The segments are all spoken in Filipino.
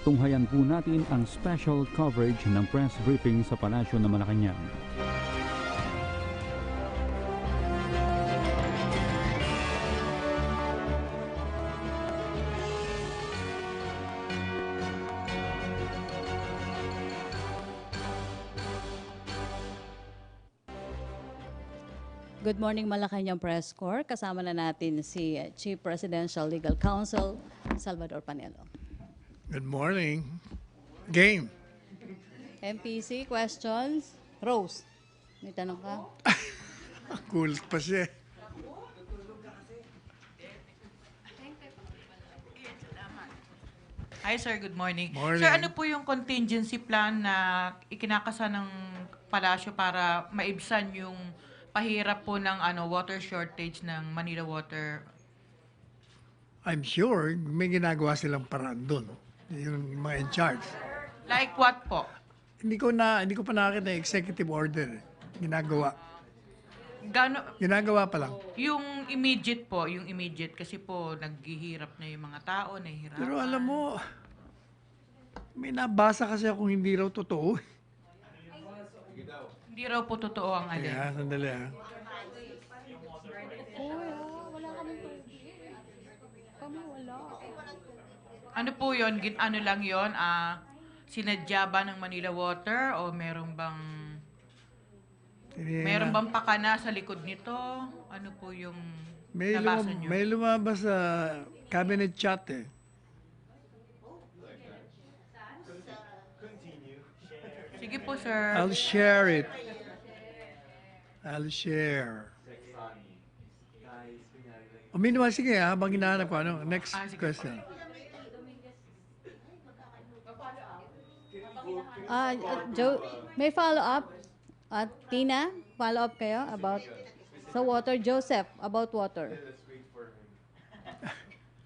Tunghayan po natin ang special coverage ng press briefing sa Palasyo ng Malacañang. Good morning, Malacañang Press Corps. Kasama na natin si Chief Presidential Legal Counsel, Salvador Panelo. Good morning. Game. MPC, questions? Rose, may tanong ka? Cool pa siya. Hi sir, good morning. Morning. Sir, ano po yung contingency plan na ikinakasa ng palasyo para maibsan yung pahirap po ng water shortage ng Manila Water? I'm sure may ginagawa silang paraan doon. Yung mga in charge. Like what po? Hindi ko pa nakakita ng executive order. Ginagawa. Ginagawa pa lang. Yung immediate po, yung immediate kasi po naghihirap na yung mga tao, nahihirapan. Pero alam mo, may nabasa kasi akong hindi raw totoo. Hindi raw po totoo ang alin. Kaya, sandali Wala kami tubig. Kami wala. Ano po yun? Ano lang yun? Sinadya ba ng Manila Water o meron bang pakana sa likod nito? Ano po yung nabasa nyo? May lumabas sa cabinet chat eh. Sige po, sir. I'll share it. I'll share. O meanwhile, sige habang hinahanap ko, next Sige. question. Joe, may follow-up? Tina, follow-up kayo about sa water? Joseph, about water.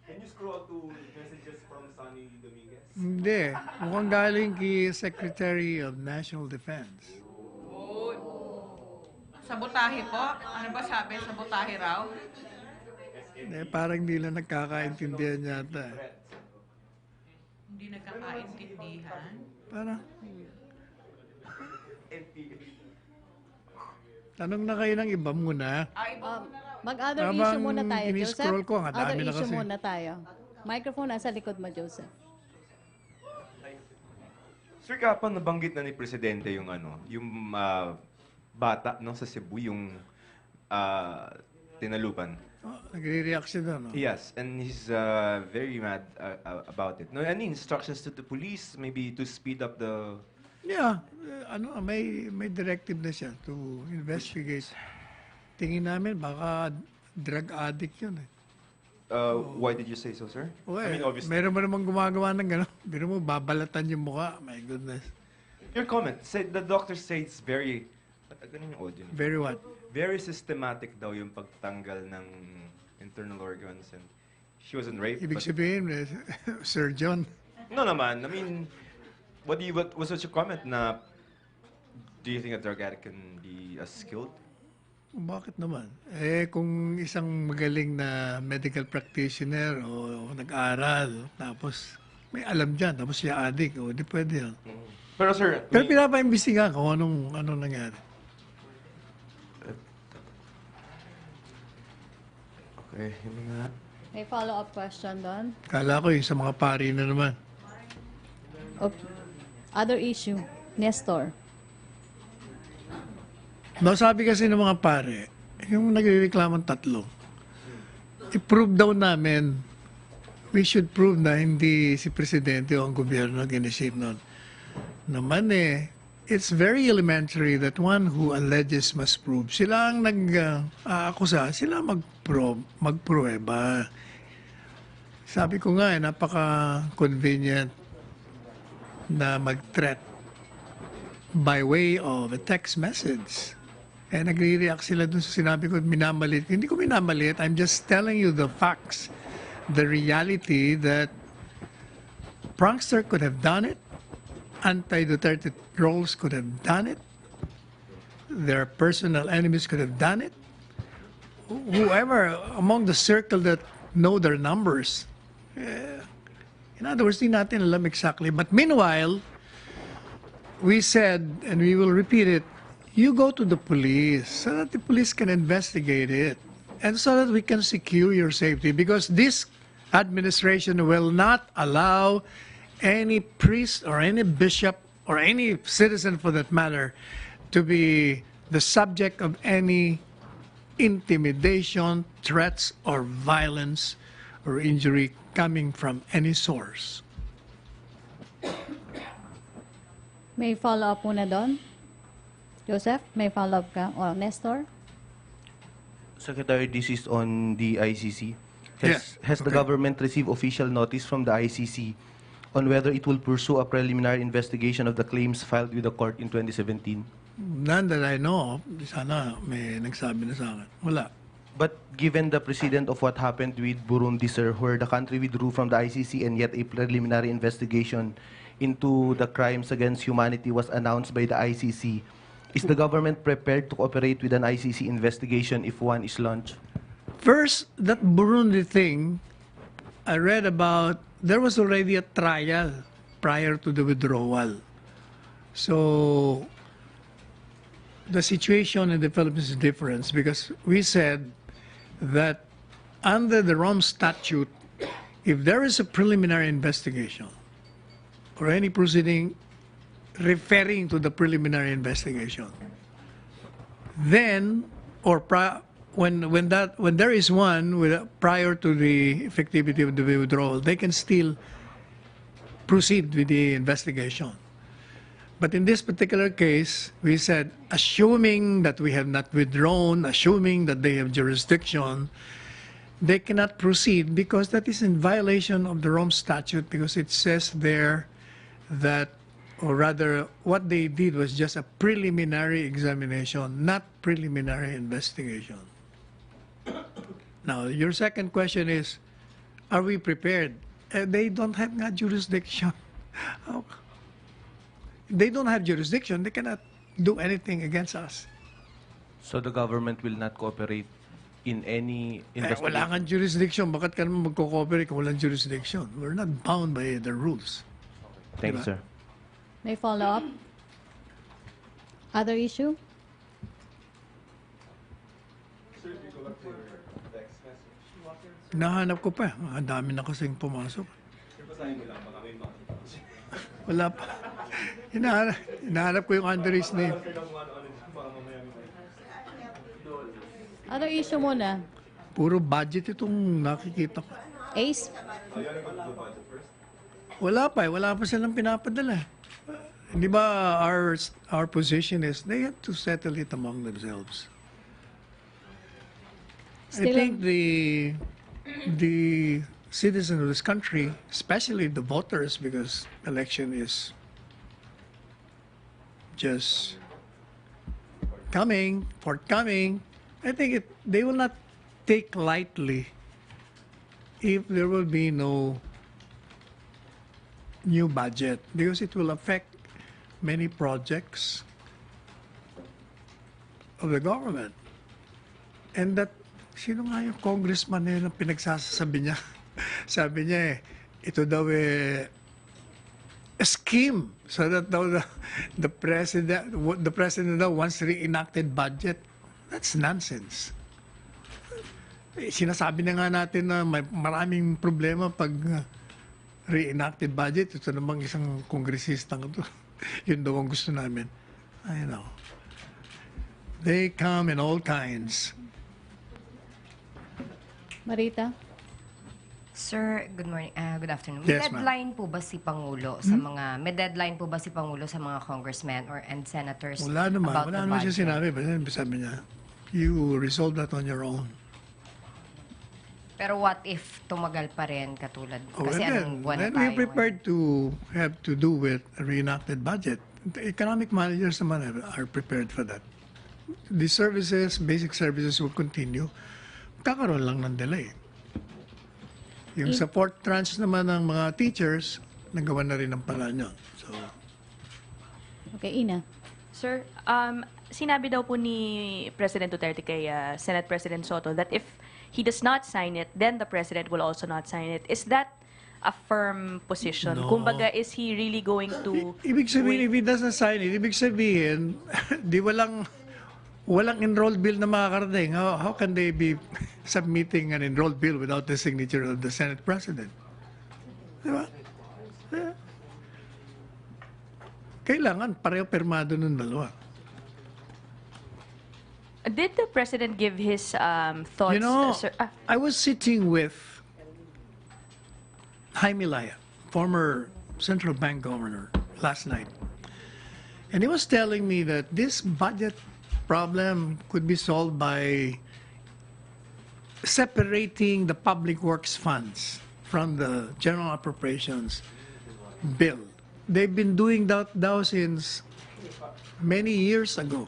Can you scroll to messages from Sunny Dominguez? Hindi. Mukhang galing kay Secretary of National Defense. Sabotahe po? Ano ba sabi? Sabotahe raw? Parang hindi lang nagkakaintindihan yata. Hindi nagkakaintindihan. Parang, tanong na kayo ng iba muna. Mag-other issue Habang muna tayo, Joseph. ini-scroll ko, ang dami Other na issue kasi. muna tayo. Microphone nasa likod mo, Joseph. Sir, kapag nabanggit na ni Presidente yung bata sa Cebu, yung tinalupan. Nagre-react siya doon. No? Yes, and he's very mad about it. No, any instructions to the police, maybe to speed up the... Yeah, may directive na siya to investigate. Tingin namin, baka drug addict yun eh. Why did you say so, sir? Well, I mean, obviously. meron mo namang gumagawa ng gano'n. Pero mo, babalatan yung mukha. My goodness. Your comment, the doctor says it's very... Ganun yung audio niya. Very what? Very systematic daw yung pagtanggal ng internal organs, and she wasn't raped. Ibig but- sabihin, surgeon. No naman. I mean, what was your comment na do you think a drug addict can be as skilled? Bakit naman? Kung isang magaling na medical practitioner o nag-aral, tapos may alam dyan, tapos siya addict, di pwede yan. Pero sir, Pero pinapaimbestiga kung anong nangyari. okay, yun nga. May follow-up question doon. Kala ko yung sa mga pari na naman. Okay. Other issue, Nestor. Sabi kasi ng mga pare, yung nagre-reklamang tatlo, i-prove daw namin, we should prove na hindi si Presidente o ang gobyerno nag-initiate nun. Naman it's very elementary that one who alleges must prove. Sila ang nag-aakusa, sila magprueba. Sabi ko nga, napaka-convenient na mag-threat by way of a text message. Nagre-react sila dun sa sinabi ko, minamalit. Hindi ko minamalit. I'm just telling you the facts. The reality that prankster could have done it. Anti-Duterte trolls could have done it. Their personal enemies could have done it. Whoever among the circle that know their numbers, In other words, di natin alam exactly. But meanwhile, we said, and we will repeat it, you go to the police so that the police can investigate it and so that we can secure your safety, because this administration will not allow any priest or any bishop or any citizen for that matter to be the subject of any intimidation, threats, or violence or injury coming from any source. May follow-up muna doon? Joseph, may follow-up ka? O Nestor? Secretary, this is on the ICC. Yes, Has the okay. government received official notice from the ICC on whether it will pursue a preliminary investigation of the claims filed with the court in 2017? None that I know of. Sana may nagsabi na sa akin. Wala. But given the precedent of what happened with Burundi, sir, where the country withdrew from the ICC and yet a preliminary investigation into the crimes against humanity was announced by the ICC, is the government prepared to cooperate with an ICC investigation if one is launched? First, that Burundi thing, I read about, there was already a trial prior to the withdrawal. So, the situation in the Philippines is different because we said that under the Rome Statute, if there is a preliminary investigation or any proceeding referring to the preliminary investigation, then, or when there is one prior to the effectivity of the withdrawal, they can still proceed with the investigation. But in this particular case, we said, assuming that we have not withdrawn, assuming that they have jurisdiction, they cannot proceed because that is in violation of the Rome Statute, because it says there that, or rather, what they did was just a preliminary examination, not preliminary investigation. Now, your second question is, are we prepared? They don't have nga jurisdiction. They don't have jurisdiction. They cannot do anything against us. So the government will not cooperate in any Wala investigation? kang jurisdiction. Bakit ka naman magko-cooperate kung walang jurisdiction? We're not bound by the rules. Thank you, Diba? sir. May follow-up? Other issue? Nahanap ko pa. Ang dami na kasing pumasok. Wala pa. Hinahanap ko yung Andres name. Other issue muna. Puro budget itong nakikita ko. Ace? Wala pa. Wala pa silang pinapadala. Di ba our position is they have to settle it among themselves. I Still think the citizens of this country, especially the voters, because election is just forthcoming, I think they will not take lightly if there will be no new budget, because it will affect many projects of the government. And that, sino nga yung congressman na yun ang pinagsasabi niya? Sabi niya ito daw a scheme so that daw the president daw wants reenacted budget. That's nonsense. Sinasabi na nga natin na may maraming problema pag reenacted budget. Ito namang isang kongresistang ito. Yun daw ang gusto namin. I know. They come in all kinds. Marita? Sir, good morning. Good afternoon. Yes, ma'am. May deadline po ba si Pangulo sa mga congressmen and senators Wala naman. about Wala the naman siya budget? sinabi. Basta sabi niya, you resolve that on your own. Pero what if tumagal pa rin katulad? Kasi anong buwan na then tayo we're prepared to have to do with a reenacted budget. The economic managers naman are prepared for that. The services, basic services will continue. Kakaroon lang ng delay. Yung support tranche naman ng mga teachers, nagawa na rin ang pala niya. So, Okay, Ina. Sir, sinabi daw po ni President Duterte kay Senate President Soto that if he does not sign it, then the President will also not sign it. Is that a firm position? No. Kumbaga, is he really going to... Ibig sabihin, if he doesn't sign it, ibig sabihin, di walang enrolled bill na makakarating. How can they be submitting an enrolled bill without the signature of the Senate President? Di ba? Kailangan pareho pirmado ng dalawa. Did the President give his thoughts? You know, sir? I was sitting with Jaime Laya, former central bank governor, last night. And he was telling me that this budget problem could be solved by separating the public works funds from the general appropriations bill. They've been doing that daw since many years ago.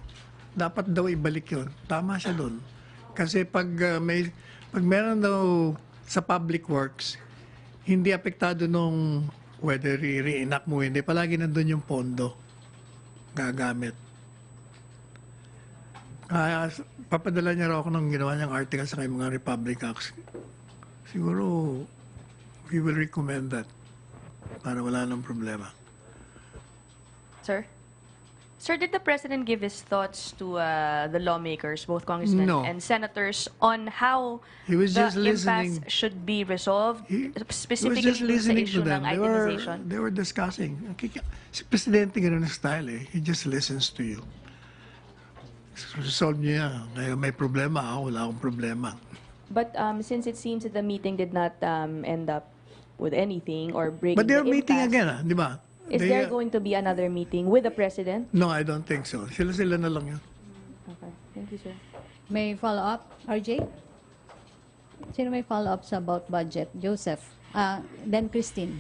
Dapat daw ibalik yun. Tama siya doon. Kasi pag meron daw sa public works, hindi apektado nung whether i-reenact mo hindi, palagi nandun yung pondo gagamit. Kaya papadala niya raw ako ng ginawa niyang article sa mga Republic Acts. Siguro, we will recommend that para wala nang problema. Sir? Sir, did the President give his thoughts to the lawmakers, both congressmen No. and senators, on how He was the just listening. impasse should be resolved, He specifically was just dun sa listening issue to them. ng itemization? They were discussing. Si Presidente ganun ang style eh. He just listens to you. Resolve niya. Ngayon may problema ako, wala akong problema. But since it seems that the meeting did not end up with anything or breaking But they're the meeting impasse, again, di ba? is They, there going to be another meeting with the President? No, I don't think so. Sila na lang yun. Okay. Thank you, sir. May follow-up? RJ? Sino may follow-ups about budget? Joseph. Then Christine.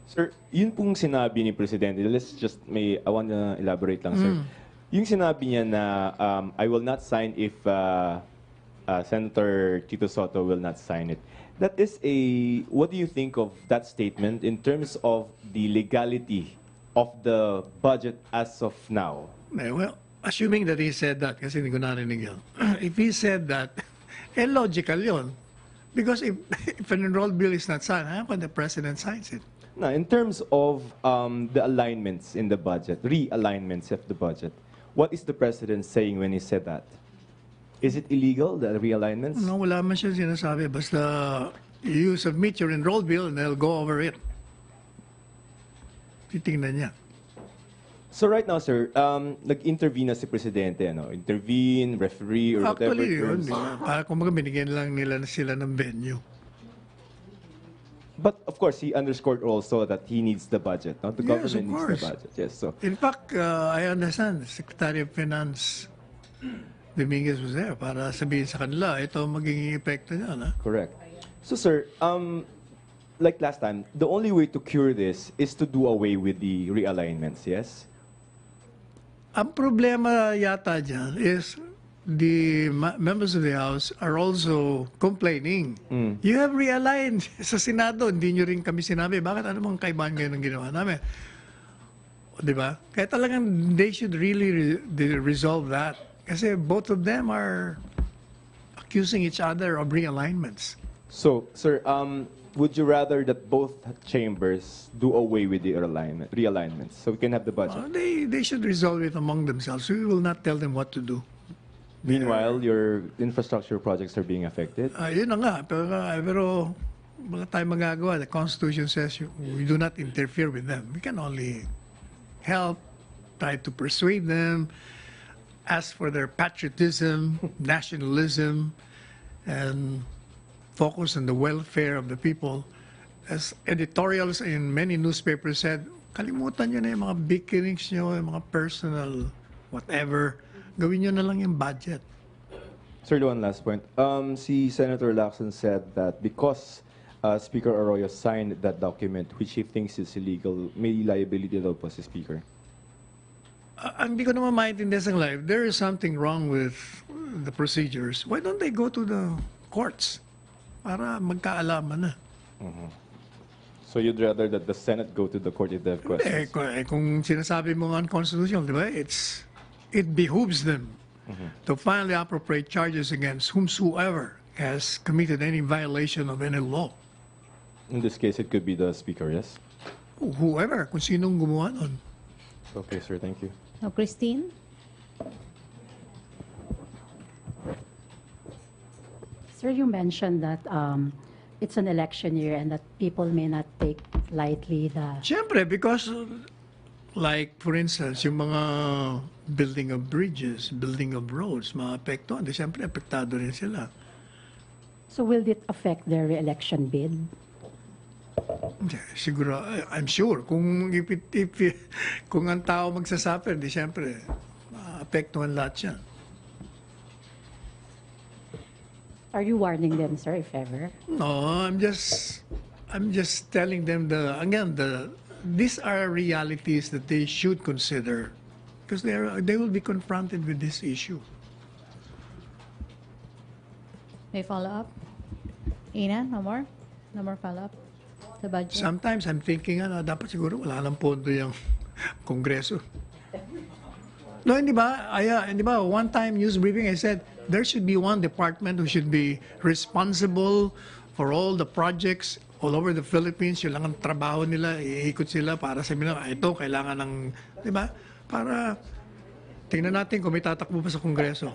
Sir, yun pong sinabi ni Presidente, I want to elaborate lang, sir. Yung sinabi niya na I will not sign if Senator Tito Soto will not sign it. That is what do you think of that statement in terms of the legality of the budget as of now? Well, assuming that he said that, kasi hindi ko narinig yun. If he said that, logical yun. Because if an enrolled bill is not signed, how can the President signs it? Now, in terms of the alignments in the budget, realignments of the budget, what is the President saying when he said that? Is it illegal, the realignments? No, wala man siya sinasabi. Basta you submit your enrolled bill and they'll go over it. Titingnan niya. So right now, sir, nag-intervene na si Presidente, intervene, referee, or whatever Actually, yun, terms. di ba? Para kumbaga binigyan lang nila sila ng venue. But of course, he underscored also that he needs the budget. No? The Yes, government of needs course. the budget. Yes, so In fact, I understand, Secretary of Finance Dominguez was there para sabihin sa kanila, ito magiging epekto niya. Na? correct. So sir, like last time, the only way to cure this is to do away with the realignments. Yes. Ang problema yata dyan is the members of the House are also complaining. You have realigned sa Senado, hindi nyo rin kami sinabi, bakit ano mong kaibahan ngayon ng ginawa namin? O, di ba? Kaya talagang they should really resolve that. Kasi both of them are accusing each other of realignments. So sir, would you rather that both chambers do away with the realignments so we can have the budget? They should resolve it among themselves. We will not tell them what to do. Meanwhile, your infrastructure projects are being affected. Yun na nga. Pero wala tayong magagawa. The Constitution says we do not interfere with them. We can only help, try to persuade them, ask for their patriotism, nationalism, and focus on the welfare of the people. As editorials in many newspapers said, kalimutan nyo na yung mga bickerings nyo, yung mga personal whatever. Gawin nyo na lang yung budget. Sir, one last point. Si Senator Lacson said that because Speaker Arroyo signed that document, which he thinks is illegal, may liability daw po si Speaker. Hindi ko naman maintindihan sa live. There is something wrong with the procedures. Why don't they go to the courts para magkaalaman na? So you'd rather that the Senate go to the court if they have questions? Kung sinasabi mo unconstitutional, di ba? It behooves them to finally appropriate charges against whomsoever. has committed any violation of any law. In this case, it could be the speaker, yes? Whoever, kung sinong gumawa nun. Okay, sir, thank you. Now, Christine? Sir, you mentioned that it's an election year and that people may not take lightly the... Siyempre, because like, for instance, yung mga building of bridges, building of roads, maapektuhan. Di siyempre, apektado rin sila. So will it affect their re-election bid? Siguro, I'm sure, kung kung ang tao magsasuffer, di siyempre, maapektuhan lahat yan. Are you warning them, sir, if ever? No, I'm just telling them these are realities that they should consider because they will be confronted with this issue. May follow-up? Ina, no more? No more follow-up? The budget? Sometimes I'm thinking, dapat siguro wala nang pondo yung Kongreso. No, hindi ba? One time news briefing, I said, there should be one department who should be responsible for all the projects all over the Philippines. Yun lang ang trabaho nila, iikot sila para sabihin nila, ito, kailangan ng, di ba? Para tingnan natin kung may tatakbo pa sa Kongreso.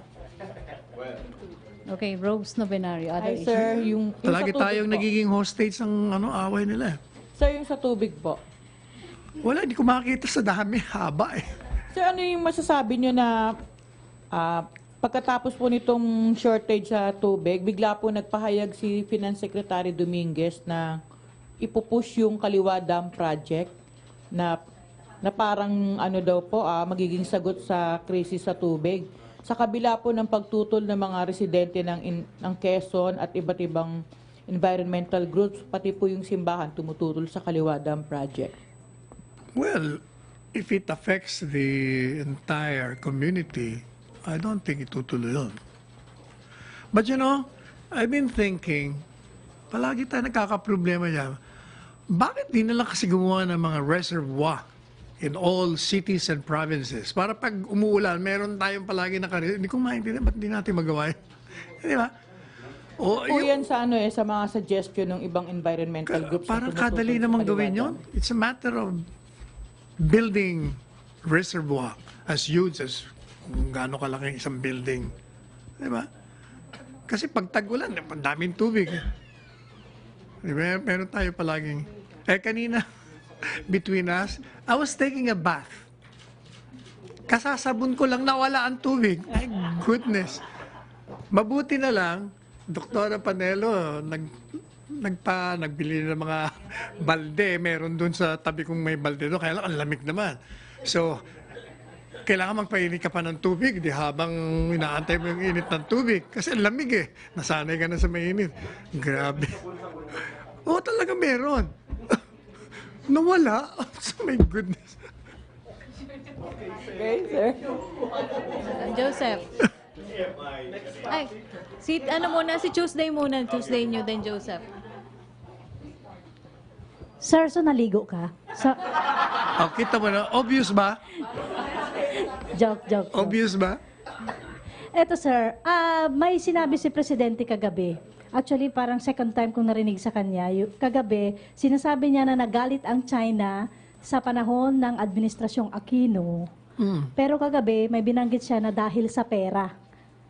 Okay, Rose Novenario. Other Hi, sir. Yung Palagi sa tubig tayong po. nagiging hostage ng away nila. Sir, yung sa tubig po. Wala, hindi ko makakita sa dami. Haba eh. Sir, ano yung masasabi nyo na pagkatapos po nitong shortage sa tubig, bigla po nagpahayag si Finance Secretary Dominguez na ipupush yung Kaliwa Dam Project na parang ano daw po, magiging sagot sa krisis sa tubig. Sa kabila po ng pagtutol ng mga residente ng Quezon at iba't ibang environmental groups, pati po yung simbahan tumututol sa Kaliwa Dam Project. Well, if it affects the entire community, I don't think itutuloy yun. But you know, I've been thinking, palagi tayo nagkakaproblema niya. Bakit di nila kasi gumawa ng mga reservoir in all cities and provinces? Para pag umuulan, meron tayong palagi nakareserve. Hindi ko maintindihan, ba't di natin magawa yun? Di ba? O, Po yan sa sa mga suggestion ng ibang environmental groups. Parang na tumututol kadali sa namang Kaliwa gawin Dam. yun. It's a matter of building reservoir as huge as kung gaano kalaki isang building. Di ba? Kasi pag tag-ulan, ang daming tubig. Di ba? Meron tayo palaging... kanina, between us, I was taking a bath. Kasasabon ko lang nawala ang tubig. My goodness. Mabuti na lang, Doktora Panelo, nagbili ng mga balde. Meron dun sa tabi kong may balde doon. Kaya lang, ang lamig naman. So, kailangan magpainit ka pa ng tubig, di habang inaantay mo yung init ng tubig. Kasi ang lamig eh. Nasanay ka na sa mainit. Grabe. Oo, talaga meron. Nawala. Oh, my goodness. Okay, sir. Joseph. Ay, si Tuesday muna. Tuesday nyo, then Joseph. Sir, so naligo ka? So, Oh, kita mo na. Obvious ba? joke. Obvious ba? Eto sir, may sinabi si Presidente kagabi. Actually, parang second time kong narinig sa kanya. Kagabi, sinasabi niya na nagalit ang China sa panahon ng Administrasyong Aquino. Pero kagabi, may binanggit siya na dahil sa pera.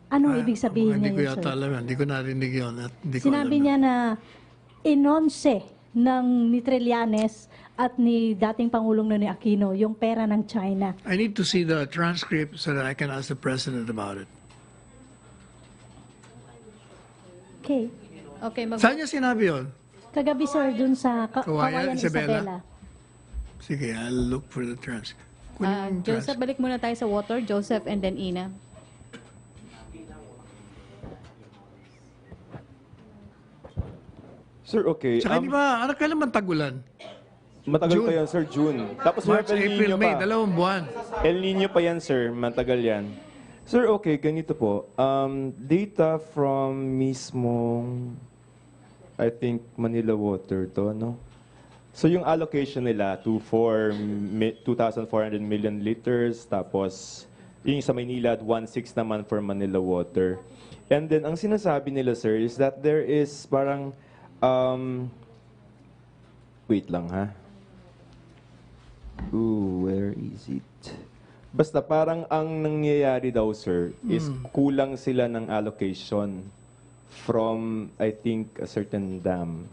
Anong ibig sabihin niya Hindi ko yun, yata sir? alam yan. Hindi ko narinig yun. At hindi ko Sinabi alam. niya na inonse ng ni Trillanes at ni dating Pangulong Nonoy Aquino yung pera ng China. I need to see the transcript so that I can ask the President about it. Okay. Okay, Saan niya sinabi yun? Kagabi sir, dun sa Kawayan, Kawayan Isabela? Isabela. Sige, I'll look for the transcript. Kunin mo yung Joseph, transcript. balik muna tayo sa water. Joseph and then Ina. Sir, okay. Tsaka di ba, kailan man tagulan? Matagal June. pa yan, sir, June. Tapos March, El April, Nino May, pa. 2 buwan. El Nino pa yan, sir. Matagal yan. Sir, okay, ganito po. Data from mismong, I think, Manila Water to, no? So yung allocation nila, 2,400 million liters, tapos yung sa Maynila, 1.6 naman for Manila Water. And then, ang sinasabi nila, sir, is that there is parang, wait lang, ha? Ooh, where is it? Basta parang ang nangyayari daw, sir, is kulang sila ng allocation from, I think, a certain dam.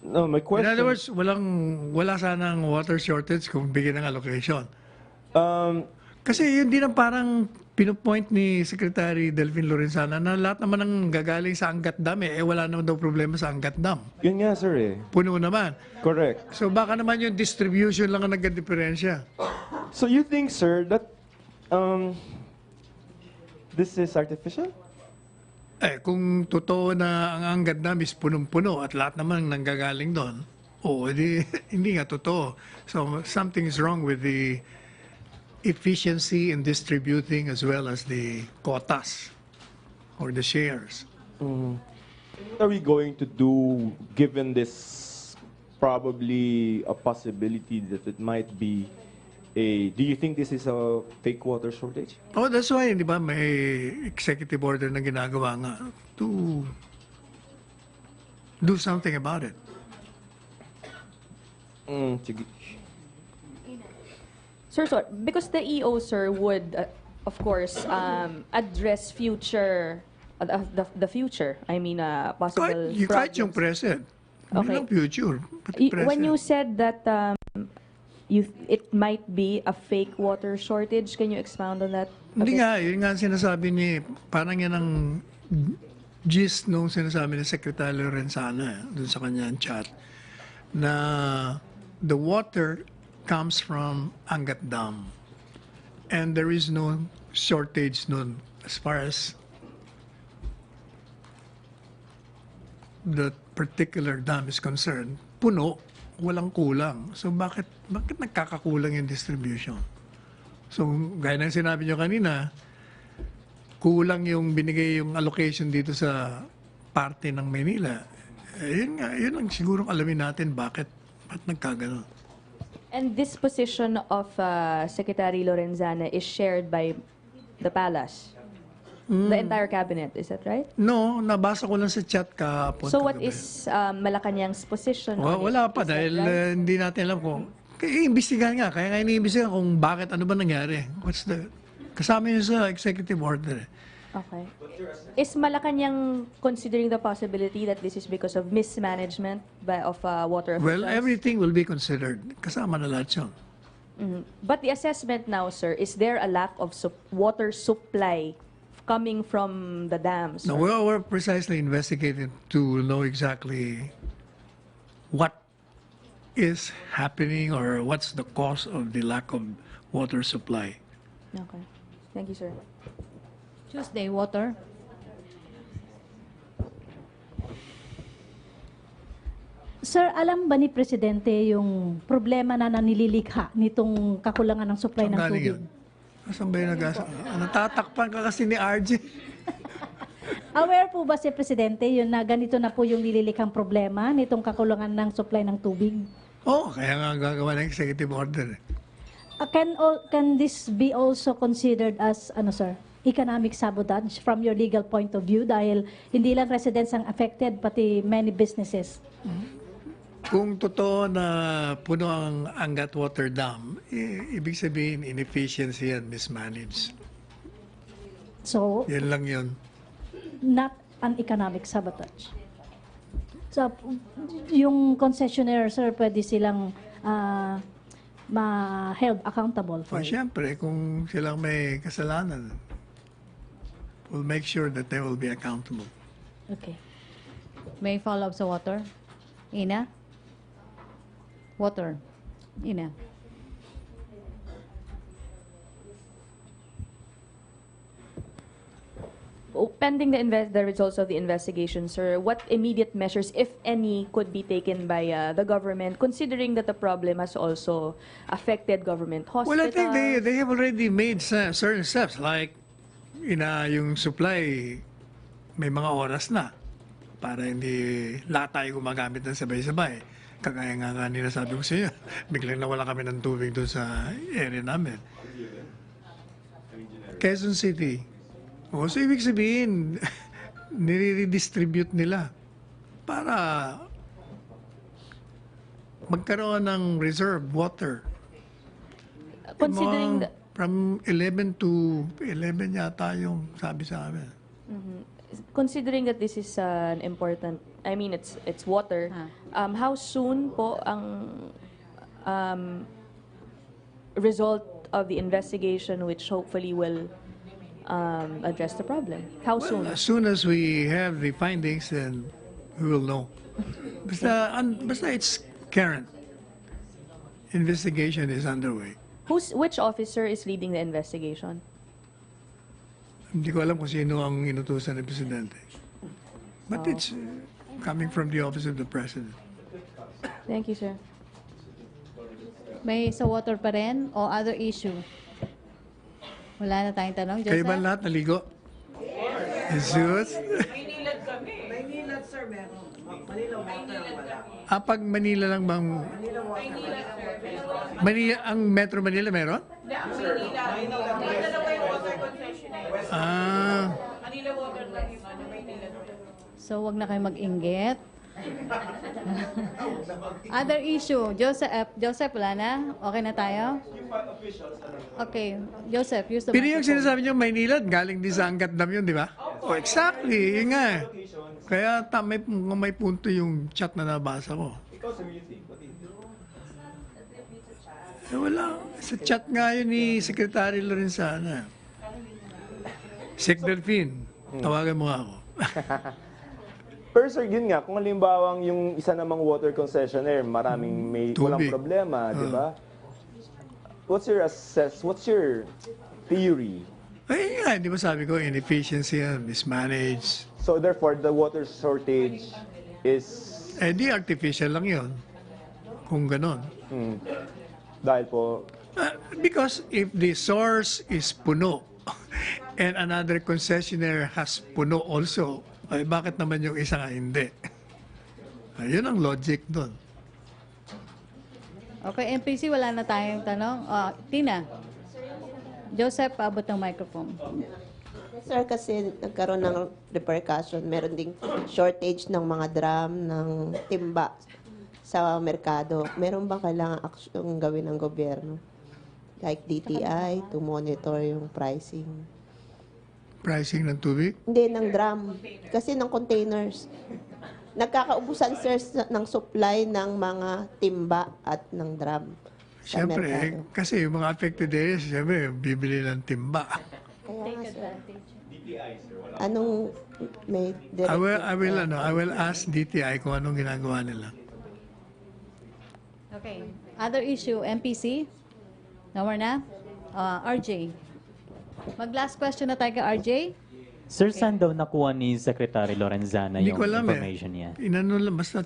No, my In question... other words, wala sanang water shortage kung bigyan ng allocation. Kasi yun din ang parang pinopoint ni Secretary Delphine Lorenzana na lahat naman ang gagaling sa Angat Dam wala naman daw problema sa Angat Dam. Yun nga, sir, eh. Puno naman. Correct. So baka naman yung distribution lang ang nagka-diferensya. So you think, sir, that this is artificial? Kung totoo na ang Angat Dam is punong-puno at lahat naman nanggagaling doon, hindi nga totoo. So something is wrong with the efficiency in distributing as well as the quotas or the shares. What are we going to do given this probably a possibility that it might be do you think this is a fake water shortage? Oh, that's why, di ba, may executive order na ginagawa nga to do something about it. Sige. Sir, because the EO, sir, would, of course, address future, the future. I mean, possible Kahit yung present. Hindi Okay. lang future, pati present. When you said that it might be a fake water shortage, can you expound on that? Hindi nga, yun nga ang sinasabi ni, parang yan ang gist nung sinasabi ni Secretary Lorenzana dun sa kanyang chat, na the water comes from Angat Dam. And there is no shortage nun as far as the particular dam is concerned. Puno, walang kulang. So bakit nagkakakulang yung distribution? So gaya ng sinabi nyo kanina, kulang yung binigay yung allocation dito sa parte ng Maynila. Yun ang sigurong alamin natin bakit nagkaganon. And this position of Secretary Lorenzana is shared by the palace, the entire cabinet. Is that right? No, nabasa ko lang sa chat kahapon. So what kagabi. is Malacañang's position? on it? Wala pa Is that dahil right? hindi natin alam kung iimbestigahan nga. Kaya nga iniimbestigahan kung bakit, ano ba nangyari. Kasama yun sa executive order. Okay. Is Malacañang considering the possibility that this is because of mismanagement of water officials? Well, everything will be considered. Kasama na lahat yun. But the assessment now, sir, is there a lack of water supply coming from the dams? No, we're precisely investigating to know exactly what is happening or what's the cause of the lack of water supply. Okay. Thank you, sir. Tuesday, water. Sir, alam ba ni Presidente yung problema na nililikha nitong kakulangan ng supply ng Saan galing tubig? yun? Saan ba yung natatakpan ka kasi ni RJ? Aware po ba si Presidente yun na ganito na po yung nililikhang problema nitong kakulangan ng supply ng tubig? Kaya nga gagawa ng executive order. Can this be also considered as, sir, economic sabotage from your legal point of view dahil hindi lang residents ang affected, pati many businesses? Kung totoo na puno ang Angat Water Dam, ibig sabihin inefficiency and mismanaged. So, Yan lang yun. not an economic sabotage. So, yung concessionaire, sir, pwede silang ma-held accountable for it. Siyempre, kung silang may kasalanan, we'll make sure that they will be accountable. Okay. May follow-up sa water? Ina? Water. Ina. Pending the results of the investigation, sir, what immediate measures, if any, could be taken by the government, considering that the problem has also affected government hospitals? Well, I think they have already made certain steps, like yung supply, may mga oras na para hindi lahat tayo gumagamit ng sabay-sabay. Kagaya nga nila sabi ko sa inyo, biglang nawala kami ng tubig doon sa area namin. Quezon City, O, so ibig sabihin, nire-redistribute nila para magkaroon ng reserve water. Considering Mga from 11 to 11 yata yung sabi sa amin. considering that this is an important, I mean, it's water, how soon po ang result of the investigation which hopefully will address the problem? How soon? As soon as we have the findings, then we will know. Basta it's current. Investigation is underway. Which officer is leading the investigation? Hindi ko alam kung sino ang inutusan ng Presidente. But it's coming from the Office of the President. Thank you, sir. May sa water pa rin o other issue? Wala na tayong tanong, Joseph? Kayo ba lahat naligo? Jesus? Maynilad kami. Maynilad, sir, meron. Manila water, wala. Pag Manila lang bang... Manila, ang Metro Manila meron? Hindi, ang Maynila. Dalawa yung water concessionaire. Manila water lang yung Maynila. So, wag na kayo mag-inggit. Other issue. Joseph, wala na? Okay na tayo? Okay. Joseph, use the Pero yung microphone. sinasabi niyo, Maynila, galing din sa Angat Dam yun, di ba? Oh, exactly. Yun nga. Kaya may punto yung chat na nabasa ko. Wala. Sa chat nga yun ni Secretary Lorenzana. Sec Delphine, tawagan mo ako. Pero sir, yun nga, kung halimbawa yung isa namang water concessionaire, walang problema, di ba? What's your theory? Ay nga, di ba sabi ko, inefficiency yan, mismanaged. So therefore, the water shortage is... Di artificial lang yun. Kung ganon. Dahil po... Because if the source is puno and another concessionaire has puno also, ay bakit naman yung isa nga hindi? Ayun ang logic doon. Okay, MPC, wala na tayong tanong. Tina. Joseph, paabot ng microphone. Sir, kasi nagkaroon ng repercussion. Meron ding shortage ng mga drum, ng timba sa merkado. Meron bang kailangan aksyon gawin ng gobyerno? Like DTI to monitor yung pricing? Pricing ng tubig? Hindi, ng drum. Kasi ng containers. Nagkakaubusan, sir, ng supply ng mga timba at ng drum sa Siyempre, merkado. kasi yung mga affected areas, siyempre, bibili ng timba. Kaya nga, sir. Anong may I will ask DTI kung anong ginagawa nila. Okay. Other issue, MPC? No more na? RJ. Mag-last question na tayo kay RJ. Sir, saan daw nakuha ni Secretary Lorenzana Hindi yung ko alam information niya? Inano lang, basta...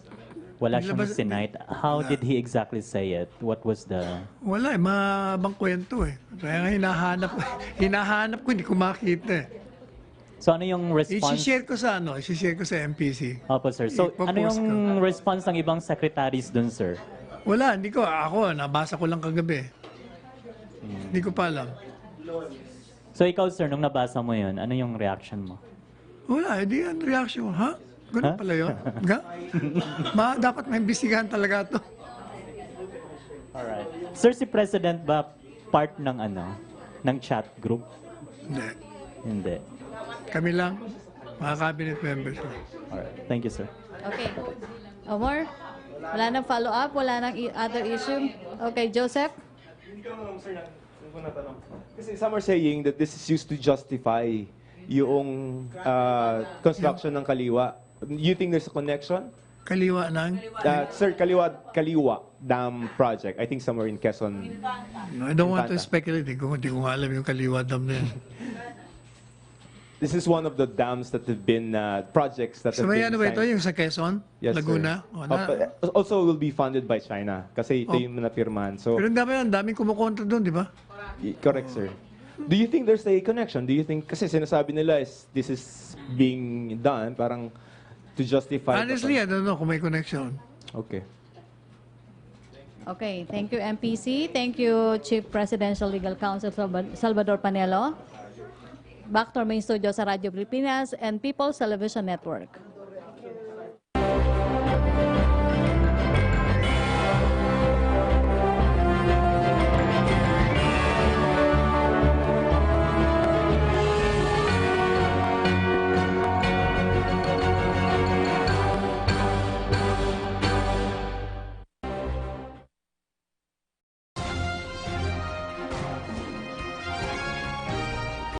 Wala siyang nilabas- sinite. How did he exactly say it? What was the... Wala mabang kwento Kaya nga hinahanap ko, hindi ko makita So ano yung response? I-share ko sa MPC. Opo, sir. So ano Ipopost yung response ng ibang secretaries dun, sir? Wala, hindi ko. Ako, nabasa ko lang kagabi. Hindi ko pa alam. So ikaw, sir, nung nabasa mo yun, ano yung reaction mo? Wala, hindi ang reaction. Ha? Ganun pala yun? Dapat maimbestigahan talaga ito. Alright. Sir, si President ba part ng ng chat group? Hindi. Hindi. Kami lang, mga cabinet members. Alright. Thank you, sir. Okay. Omar? Wala nang follow-up? Wala nang other issue? Okay, Joseph? Kasi some are saying that this is used to justify yung construction ng Kaliwa. You think there's a connection? Kaliwa ng? Sir, Kaliwa Dam Project. I think somewhere in Quezon. No, I don't want to speculate. Hindi ko alam yung Kaliwa Dam na yan. This is one of the dams that have been projects that So have may been ano ba ito? signed. Yung sa Quezon? Yes, Laguna? sir. Also will be funded by China kasi ito yung napirmahan. So, Pero ang daming kumukontra doon, di ba? correct, sir. Do you think there's a connection? Do you think, kasi sinasabi nila is this is being done parang to justify... Honestly, I don't know kung may connection. Okay. Okay, thank you, MPC. Thank you, Chief Presidential Legal Counsel Salvador Panelo. Back to our main studio sa Radyo Pilipinas and People's Television Network.